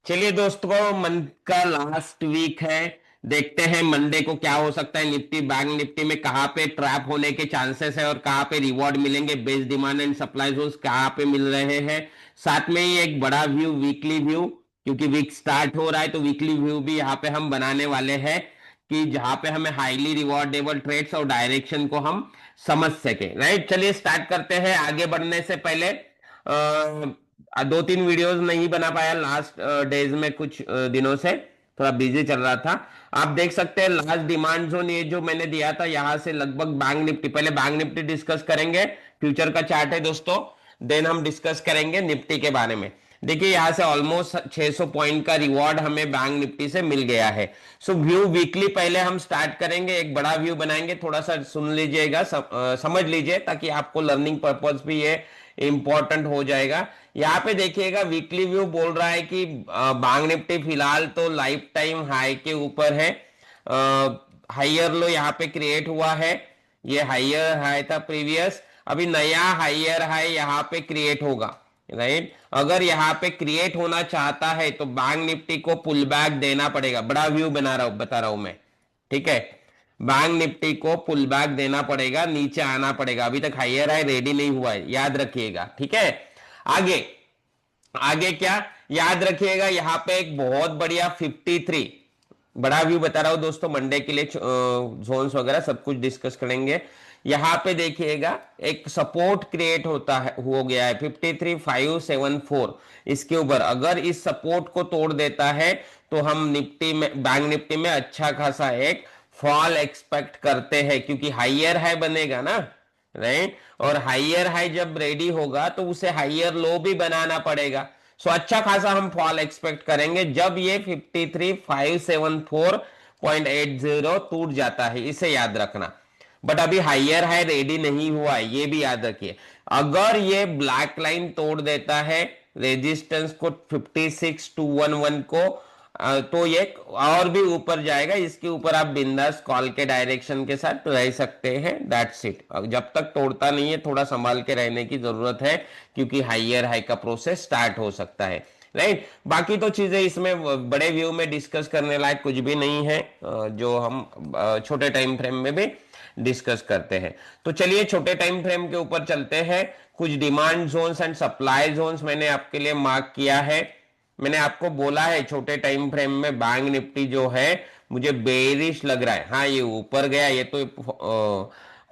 चलिए दोस्तों, मंथ का लास्ट वीक है। देखते हैं मंडे को क्या हो सकता है। निफ्टी बैंक निफ्टी में कहाँ पे ट्रैप होने के चांसेस है और कहाँ पे रिवॉर्ड मिलेंगे। Base demand and supply zones कहाँ पे मिल रहे हैं। साथ में ही एक बड़ा व्यू, वीकली व्यू, क्योंकि वीक स्टार्ट हो रहा है तो वीकली व्यू भी यहाँ पे हम बनाने वाले हैं कि जहाँ पे हमें हाईली रिवॉर्डेबल ट्रेड्स और डायरेक्शन को हम समझ सके। राइट, चलिए स्टार्ट करते हैं। आगे बढ़ने से पहले दो तीन वीडियोस नहीं बना पाया लास्ट डेज में, कुछ दिनों से थोड़ा बिजी चल रहा था। आप देख सकते हैं लास्ट डिमांड जोन ये जो मैंने दिया था, यहां से लगभग बैंक निफ्टी, पहले बैंक निफ्टी डिस्कस करेंगे। फ्यूचर का चार्ट है दोस्तों, देन हम डिस्कस करेंगे निफ्टी के बारे में। देखिए यहां से ऑलमोस्ट 600 पॉइंट का रिवॉर्ड हमें बैंक निफ्टी से मिल गया है। सो व्यू वीकली पहले हम स्टार्ट करेंगे, एक बड़ा व्यू बनाएंगे। थोड़ा सा सुन लीजिएगा, समझ लीजिए, ताकि आपको लर्निंग पर्पज भी ये इंपॉर्टेंट हो जाएगा। यहाँ पे देखिएगा वीकली व्यू बोल रहा है कि बैंक निफ्टी फिलहाल तो लाइफ टाइम हाई के ऊपर है। हाइयर लो यहाँ पे क्रिएट हुआ है, ये हाइयर हाई था प्रीवियस, अभी नया हाइयर हाई यहाँ पे क्रिएट होगा। राइट, अगर यहाँ पे क्रिएट होना चाहता है तो बैंक निफ्टी को पुल बैक देना पड़ेगा। बड़ा व्यू बता रहा हूं मैं, ठीक है। बैंक निफ्टी को पुल बैक देना पड़ेगा, नीचे आना पड़ेगा। अभी तक हाइयर हाई रेडी नहीं हुआ है, याद रखिएगा, ठीक है। आगे आगे क्या याद रखिएगा, यहां पे एक बहुत बढ़िया 53, बड़ा व्यू बता रहा हूं दोस्तों। मंडे के लिए जोन्स वगैरह सब कुछ डिस्कस करेंगे। यहां पे देखिएगा एक सपोर्ट क्रिएट होता है, हो गया है 53,574। इसके ऊपर अगर इस सपोर्ट को तोड़ देता है तो हम निफ्टी में, बैंक निफ्टी में अच्छा खासा एक फॉल एक्सपेक्ट करते हैं, क्योंकि हाइयर हाई बनेगा ना। राइट, और हाइयर हाई जब रेडी होगा तो उसे हाइयर लो भी बनाना पड़ेगा। सो अच्छा खासा हम फॉल एक्सपेक्ट करेंगे जब ये 53,574.80 टूट जाता है, इसे याद रखना। बट अभी हाइयर हाई रेडी नहीं हुआ है, ये भी याद रखिए। अगर ये ब्लैक लाइन तोड़ देता है रेजिस्टेंस को, 56,211 को, तो ये और भी ऊपर जाएगा। इसके ऊपर आप बिंदास कॉल के डायरेक्शन के साथ रह सकते हैं। That's it. जब तक तोड़ता नहीं है थोड़ा संभाल के रहने की जरूरत है, क्योंकि हाइयर हाई का प्रोसेस स्टार्ट हो सकता है। राइट, बाकी तो चीजें इसमें बड़े व्यू में डिस्कस करने लायक कुछ भी नहीं है, जो हम छोटे टाइम फ्रेम में भी डिस्कस करते हैं। तो चलिए छोटे टाइम फ्रेम के ऊपर चलते हैं। कुछ demand zones and supply zones मैंने आपके लिए मार्क किया है। मैंने आपको बोला है छोटे टाइम फ्रेम में बैंक निफ्टी जो है मुझे बेरिश लग रहा है। हाँ, ये ऊपर गया, ये तो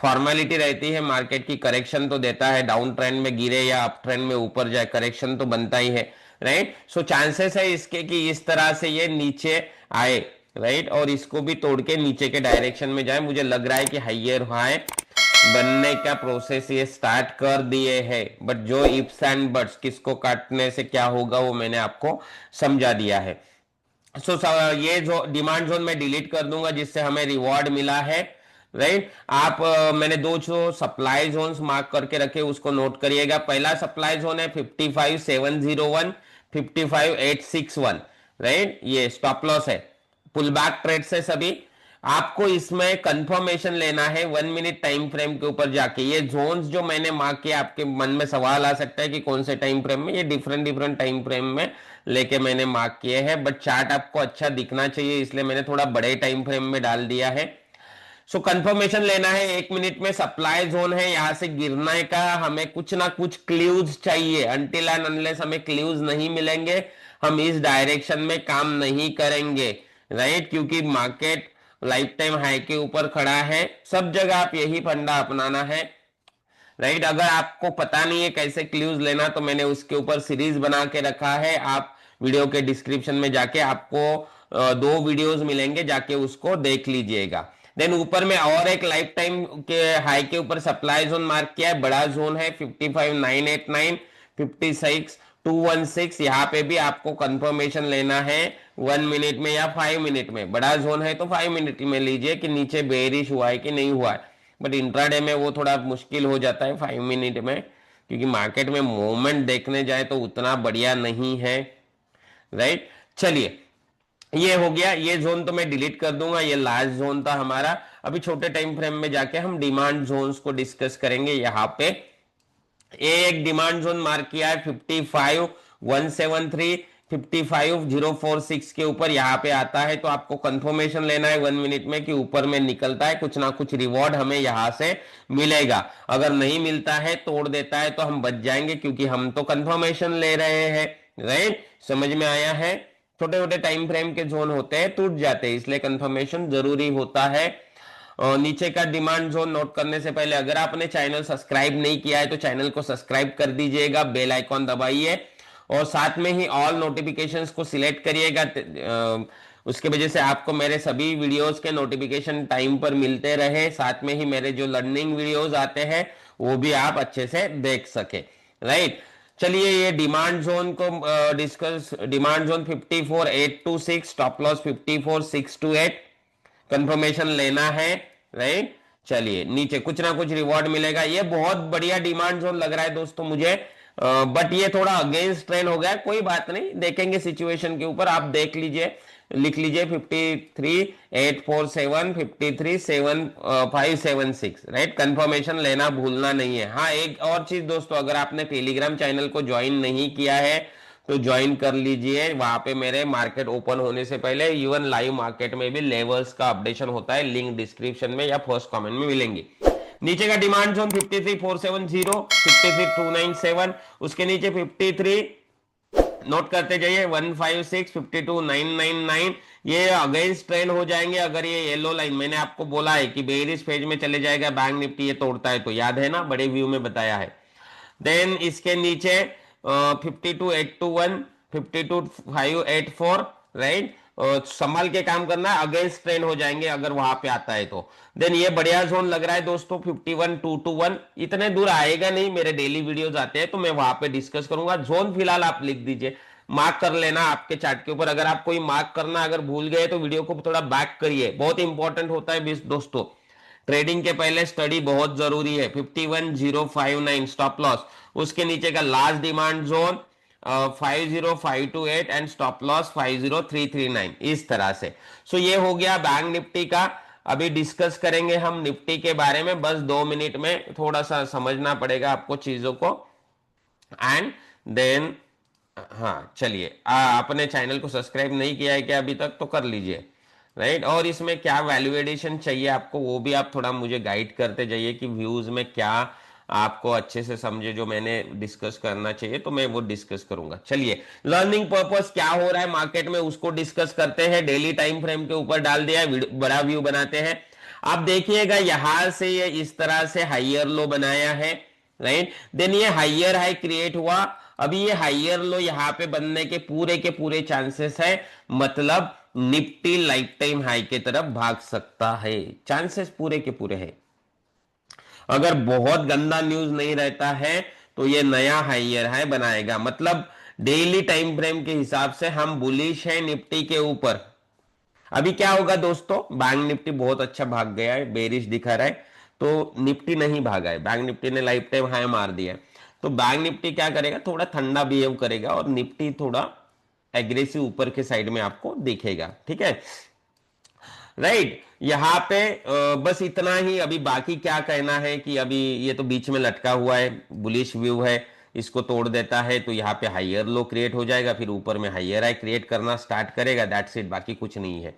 फॉर्मेलिटी रहती है, मार्केट की करेक्शन तो देता है, डाउन ट्रेंड में गिरे या अप ट्रेंड में ऊपर जाए, करेक्शन तो बनता ही है। राइट, सो चांसेस है इसके कि इस तरह से ये नीचे आए। राइट, और इसको भी तोड़ के नीचे के डायरेक्शन में जाए। मुझे लग रहा है कि हाइयर हाई बनने का प्रोसेस ये स्टार्ट कर दिए हैं। बट जो इफ्स एंड बट्स, किसको काटने से क्या होगा, वो मैंने आपको समझा दिया है। सो ये जो डिमांड जोन मैं डिलीट कर दूंगा जिससे हमें रिवॉर्ड मिला है। राइट, आप मैंने दो जो सप्लाई जोन्स मार्क करके रखे उसको नोट करिएगा। पहला सप्लाई जोन है 55,701, 55,861। राइट, ये स्टॉप लॉस है, पुल बैक ट्रेड से सभी। आपको इसमें कंफर्मेशन लेना है 1 मिनट टाइम फ्रेम के ऊपर जाके। ये जोन्स जो मैंने मार्क किया, आपके मन में सवाल आ सकता है कि कौन से टाइम फ्रेम में, ये डिफरेंट डिफरेंट टाइम फ्रेम में लेके मैंने मार्क किए हैं। बट चार्ट आपको अच्छा दिखना चाहिए, इसलिए मैंने थोड़ा बड़े टाइम फ्रेम में डाल दिया है। सो कंफर्मेशन लेना है 1 मिनट में। सप्लाई जोन है, यहां से गिरने का हमें कुछ ना कुछ क्ल्यूज चाहिए। अनटिल एंड अनलेस हमें क्ल्यूज नहीं मिलेंगे हम इस डायरेक्शन में काम नहीं करेंगे। राइट, क्योंकि मार्केट लाइफ टाइम हाई के ऊपर खड़ा है। सब जगह आप यही फंडा अपनाना है। राइट, अगर आपको पता नहीं है कैसे क्ल्यूज लेना तो मैंने उसके ऊपर सीरीज बना के रखा है। आप वीडियो के डिस्क्रिप्शन में जाके आपको दो वीडियोस मिलेंगे, जाके उसको देख लीजिएगा। देन ऊपर में और एक लाइफ टाइम के हाई के ऊपर सप्लाई जोन मार्क किया है, बड़ा जोन है 55,989, 56,216। यहाँ पे भी आपको कंफर्मेशन लेना है 1 मिनट में या 5 मिनट में। बड़ा जोन है तो 5 मिनट में लीजिए कि नीचे बेरिश हुआ है कि नहीं हुआ है। बट इंट्राडे में वो थोड़ा मुश्किल हो जाता है 5 मिनट में, क्योंकि मार्केट में मूवमेंट देखने जाए तो उतना बढ़िया नहीं है। राइट, चलिए ये हो गया। ये जोन तो मैं डिलीट कर दूंगा, ये लास्ट जोन था हमारा। अभी छोटे टाइम फ्रेम में जाके हम डिमांड जोन्स को डिस्कस करेंगे। यहाँ पे एक डिमांड जोन मार्क किया है 55,173, 55,046 के ऊपर यहाँ पे आता है, तो आपको कंफर्मेशन लेना है 1 मिनट में कि ऊपर में निकलता है, कुछ ना कुछ रिवॉर्ड हमें यहाँ से मिलेगा। अगर नहीं मिलता है, तोड़ देता है, तो हम बच जाएंगे, क्योंकि हम तो कंफर्मेशन ले रहे हैं। राइट, समझ में आया है? छोटे छोटे टाइम फ्रेम के जोन होते हैं, टूट जाते हैं, इसलिए कंफर्मेशन जरूरी होता है। और नीचे का डिमांड जोन नोट करने से पहले अगर आपने चैनल सब्सक्राइब नहीं किया है तो चैनल को सब्सक्राइब कर दीजिएगा, बेल आइकॉन दबाइए और साथ में ही ऑल नोटिफिकेशंस को सिलेक्ट करिएगा। उसके वजह से आपको मेरे सभी वीडियोस के नोटिफिकेशन टाइम पर मिलते रहे, साथ में ही मेरे जो लर्निंग वीडियोस आते हैं वो भी आप अच्छे से देख सके। राइट, चलिए ये डिमांड जोन को discuss. Demand zone 54,826, stop loss 54,628, confirmation लेना है। राइट, चलिए नीचे कुछ ना कुछ रिवॉर्ड मिलेगा। ये बहुत बढ़िया डिमांड जोन लग रहा है दोस्तों मुझे, बट ये थोड़ा अगेंस्ट ट्रेंड हो गया, कोई बात नहीं, देखेंगे सिचुएशन के ऊपर। आप देख लीजिए, लिख लीजिए 53,847, 53,756। राइट, कंफर्मेशन लेना भूलना नहीं है। हाँ, एक और चीज दोस्तों, अगर आपने टेलीग्राम चैनल को ज्वाइन नहीं किया है तो ज्वाइन कर लीजिए। वहां पे मेरे मार्केट ओपन होने से पहले इवन लाइव मार्केट में भी लेवल्स का अपडेशन होता है, लिंक डिस्क्रिप्शन में या फर्स्ट कमेंट में मिलेंगे। नीचे का डिमांड जोन 53,470, 53,297, उसके नीचे 53 नोट करते जाइए, 156, 52,999। ये अगेंस्ट ट्रेंड हो जाएंगे अगर ये येलो लाइन, मैंने आपको बोला है कि बेरिश फेज में चले जाएगा बैंक निफ्टी, ये तोड़ता है तो, याद है ना, बड़े व्यू में बताया है। देन इसके नीचे 52,821, 52,584। राइट, संभाल के काम करना है, अगेंस्ट ट्रेंड हो जाएंगे अगर वहां पे आता है तो। देन ये बढ़िया जोन लग रहा है दोस्तों 51,221, इतने दूर आएगा नहीं, मेरे डेली वीडियोस आते हैं तो मैं वहां पे डिस्कस करूंगा। जोन फिलहाल आप लिख दीजिए, मार्क कर लेना आपके चार्ट के ऊपर। अगर आप कोई मार्क करना अगर भूल गए तो वीडियो को थोड़ा बैक करिए, बहुत इंपॉर्टेंट होता है दोस्तों। ट्रेडिंग के पहले स्टडी बहुत जरूरी है। 51,059 स्टॉप लॉस, उसके नीचे का last demand zone 50,528 and stop loss 50,339, इस तरह से। सो ये हो गया बैंक निफ्टी का। अभी डिस्कस करेंगे हम निफ्टी के बारे में, बस 2 मिनट में, थोड़ा सा समझना पड़ेगा आपको चीजों को। एंड देन हाँ चलिए, आपने चैनल को सब्सक्राइब नहीं किया है क्या अभी तक, तो कर लीजिए। राइट, और इसमें क्या वैल्यू एडिशन चाहिए आपको वो भी आप थोड़ा मुझे गाइड करते जाइए कि व्यूज में क्या आपको अच्छे से समझे, जो मैंने डिस्कस करना चाहिए तो मैं वो डिस्कस करूंगा। चलिए, लर्निंग पर्पस क्या हो रहा है मार्केट में उसको डिस्कस करते हैं। डेली टाइम फ्रेम के ऊपर डाल दिया है, बड़ा व्यू बनाते हैं। आप देखिएगा यहां से ये इस तरह से हाइयर लो बनाया है। राइट, देन ये हाइयर हाई क्रिएट हुआ। अभी ये हाइयर लो यहां पे बनने के पूरे चांसेस है, मतलब निफ्टी लाइफ टाइम हाई की तरफ भाग सकता है, चांसेस पूरे के पूरे हैं। अगर बहुत गंदा न्यूज नहीं रहता है तो ये नया हाइयर हाई बनाएगा, मतलब डेली टाइम फ्रेम के हिसाब से हम बुलिश है निफ्टी के ऊपर। अभी क्या होगा दोस्तों, बैंक निफ्टी बहुत अच्छा भाग गया है, बेरिश दिखा रहा है, तो निफ्टी नहीं भागा है, बैंक निफ्टी ने लाइफ टाइम हाई मार दिया है। तो बैंक निफ्टी क्या करेगा, थोड़ा ठंडा बिहेव करेगा और निफ्टी थोड़ा एग्रेसिव ऊपर के साइड में आपको दिखेगा। ठीक है, राइट, यहां पे बस इतना ही। अभी बाकी क्या कहना है कि अभी ये तो बीच में लटका हुआ है, बुलिश व्यू है, इसको तोड़ देता है तो यहाँ पे हाइयर लो क्रिएट हो जाएगा, फिर ऊपर में हाइयर हाई क्रिएट करना स्टार्ट करेगा, दैट्स इट, बाकी कुछ नहीं है।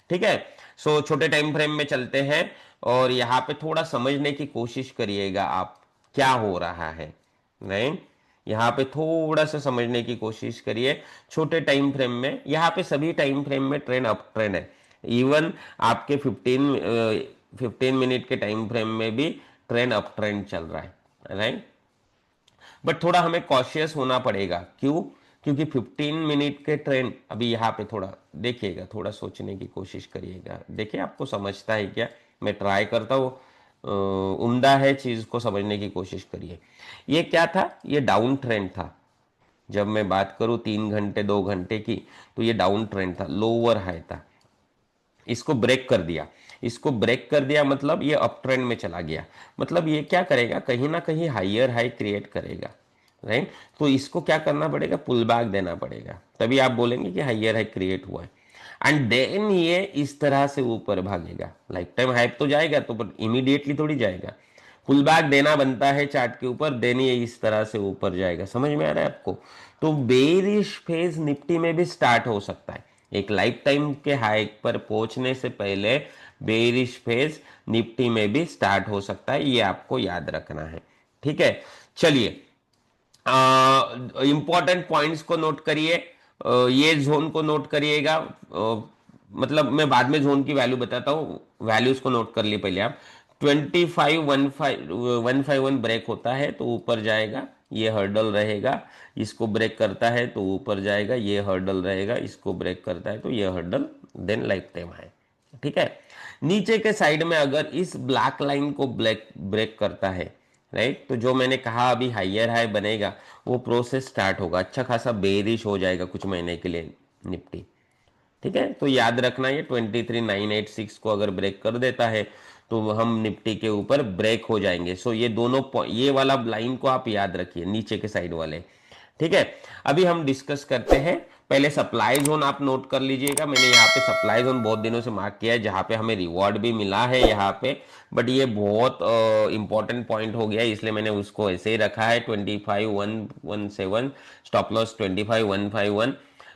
ठीक है, सो छोटे टाइम फ्रेम में चलते हैं और यहाँ पे थोड़ा समझने की कोशिश करिएगा आप क्या हो रहा है। राइट, यहाँ पे थोड़ा सा समझने की कोशिश करिए छोटे टाइम फ्रेम में। यहाँ पे सभी टाइम फ्रेम में ट्रेंड अप ट्रेंड है, इवन आपके 15 मिनट के टाइम फ्रेम में भी ट्रेंड अप ट्रेंड चल रहा है। राइट, बट थोड़ा हमें कॉशियस होना पड़ेगा, क्यों, क्योंकि 15 मिनट के ट्रेंड अभी यहाँ पे थोड़ा देखिएगा, थोड़ा सोचने की कोशिश करिएगा। देखिए आपको समझता है क्या, मैं ट्राई करता हूँ, उम्दा है, चीज को समझने की कोशिश करिए। ये क्या था, ये डाउन ट्रेंड था। जब मैं बात करूं 3 घंटे 2 घंटे की, तो ये डाउन ट्रेंड था, लोअर हाई था, इसको ब्रेक कर दिया। इसको ब्रेक कर दिया मतलब ये अप ट्रेंड में चला गया, मतलब ये क्या करेगा, कहीं ना कहीं हाइयर हाई क्रिएट करेगा। राइट, तो इसको क्या करना पड़ेगा, पुल बैक देना पड़ेगा, तभी आप बोलेंगे कि हाइयर हाई क्रिएट हुआ है। एंड देन ये इस तरह से ऊपर भागेगा, लाइफ टाइम हाइप तो जाएगा तो, बट इमीडिएटली थोड़ी जाएगा, पुल बैक देना बनता है चार्ट के ऊपर, देन ये इस तरह से ऊपर जाएगा। समझ में आ रहा है आपको? तो बेरिश फेज निफ्टी में भी स्टार्ट हो सकता है, एक लाइफ टाइम के हाई पर पहुंचने से पहले बेरिश फेज निफ्टी में भी स्टार्ट हो सकता है, ये आपको याद रखना है। ठीक है, चलिए इंपॉर्टेंट पॉइंट्स को नोट करिए। ये जोन को नोट करिएगा, मतलब मैं बाद में जोन की वैल्यू बताता हूँ, वैल्यूज को नोट कर लिए पहले आप। 25,151 ब्रेक होता है तो ऊपर जाएगा, ये हर्डल रहेगा। इसको ब्रेक करता है तो ऊपर जाएगा, ये हर्डल रहेगा। इसको ब्रेक करता है तो ये हर्डल, देन लाइफ टाइम है। ठीक है, नीचे के साइड में अगर इस ब्लैक लाइन को ब्रेक करता है, राइट, तो जो मैंने कहा अभी हाइयर हाई बनेगा, वो प्रोसेस स्टार्ट होगा, अच्छा खासा बेरिश हो जाएगा कुछ महीने के लिए निफ्टी। ठीक है, तो याद रखना ये 23,986 को अगर ब्रेक कर देता है तो हम निफ्टी के ऊपर ब्रेक हो जाएंगे। सो ये दोनों, ये वाला लाइन को आप याद रखिए, नीचे के साइड वाले। ठीक है, अभी हम डिस्कस करते हैं। पहले सप्लाई जोन आप नोट कर लीजिएगा। मैंने यहाँ पे सप्लाई जोन बहुत दिनों से मार्क किया है, जहाँ पे हमें रिवॉर्ड भी मिला है यहाँ पे, बट ये बहुत इंपॉर्टेंट पॉइंट हो गया है, इसलिए मैंने उसको ऐसे ही रखा है। 25,117 स्टॉप लॉस 25,151,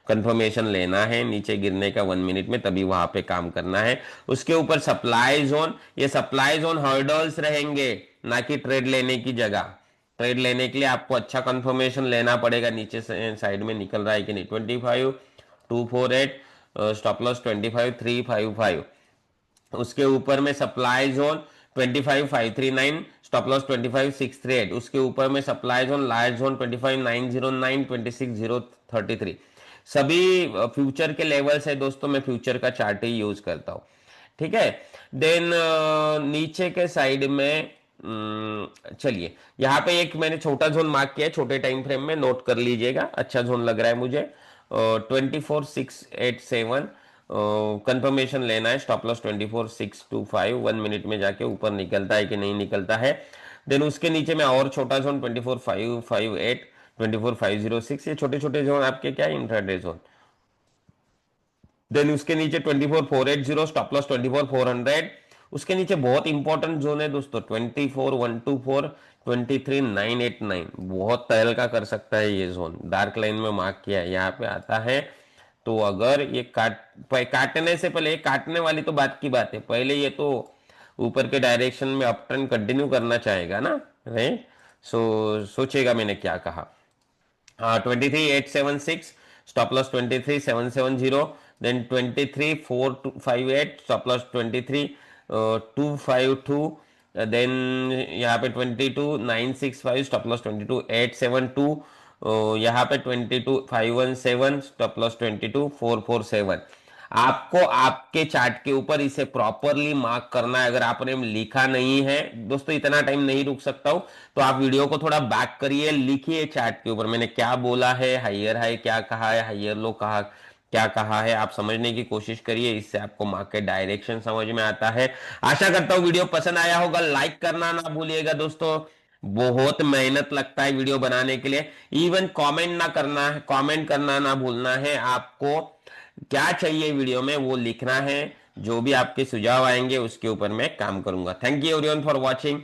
कंफर्मेशन लेना है नीचे गिरने का 1 मिनट में, तभी वहां पे काम करना है। उसके ऊपर सप्लाई जोन, ये सप्लाई जोन हर्डल्स रहेंगे, ना कि ट्रेड लेने की जगह। ट्रेड लेने के लिए आपको अच्छा कंफर्मेशन लेना पड़ेगा, नीचे से साइड में निकल रहा है कि नहीं। 25,248 स्टॉप लॉस 25,355। उसके ऊपर में सप्लाई जोन 25,539 स्टॉप लॉस 25,638। उसके ऊपर में सप्लाई जोन लार्ज जोन 25,909 26,033। सभी फ्यूचर के लेवल्स है दोस्तों, मैं फ्यूचर का चार्ट ही यूज करता हूं। ठीक है, देन नीचे के साइड में चलिए यहाँ पे एक मैंने छोटा जोन मार्क किया है, छोटे टाइम फ्रेम में नोट कर लीजिएगा, अच्छा जोन लग रहा है मुझे। 24,687 कंफर्मेशन लेना है, स्टॉप लॉस 24,625, 1 मिनट में जाके ऊपर निकलता है कि नहीं निकलता है। देन उसके नीचे में और छोटा जोन 24,558 24,506, ये छोटे छोटे जोन आपके क्या इंट्राडे जोन। देन उसके नीचे 24,480 स्टॉप लॉस 24,400। उसके नीचे बहुत इंपॉर्टेंट जोन है दोस्तों, 24,124 23,989, बहुत तहलका कर सकता है ये जोन, डार्क लाइन में मार्क किया है, यहाँ पे आता है। तो अगर ये काटने से पहले, काटने वाली तो बात की बात है, पहले ये तो ऊपर के डायरेक्शन में अप ट्रेंड कंटिन्यू करना चाहेगा ना, राइट। सोचेगा मैंने क्या कहा। हाँ, 23,876 stop loss 23,770, then 23,458 stop loss 23,252, then यहाँ पे 22,965 स्टॉप लॉस 22,872, यहाँ पे 22,517 स्टॉप लॉस 22,447। आपको आपके चार्ट के ऊपर इसे प्रॉपरली मार्क करना है। अगर आपने लिखा नहीं है दोस्तों, इतना टाइम नहीं रुक सकता हूं, तो आप वीडियो को थोड़ा बैक करिए, लिखिए चार्ट के ऊपर मैंने क्या बोला है, हाइयर हाई क्या कहा है, हाइयर लो कहा क्या कहा है, आप समझने की कोशिश करिए, इससे आपको मार्केट डायरेक्शन समझ में आता है। आशा करता हूं वीडियो पसंद आया होगा, लाइक करना ना भूलिएगा दोस्तों, बहुत मेहनत लगता है वीडियो बनाने के लिए। इवन कमेंट ना करना है, कमेंट करना ना भूलना है। आपको क्या चाहिए वीडियो में वो लिखना है, जो भी आपके सुझाव आएंगे उसके ऊपर मैं काम करूंगा। Thank you everyone for watching.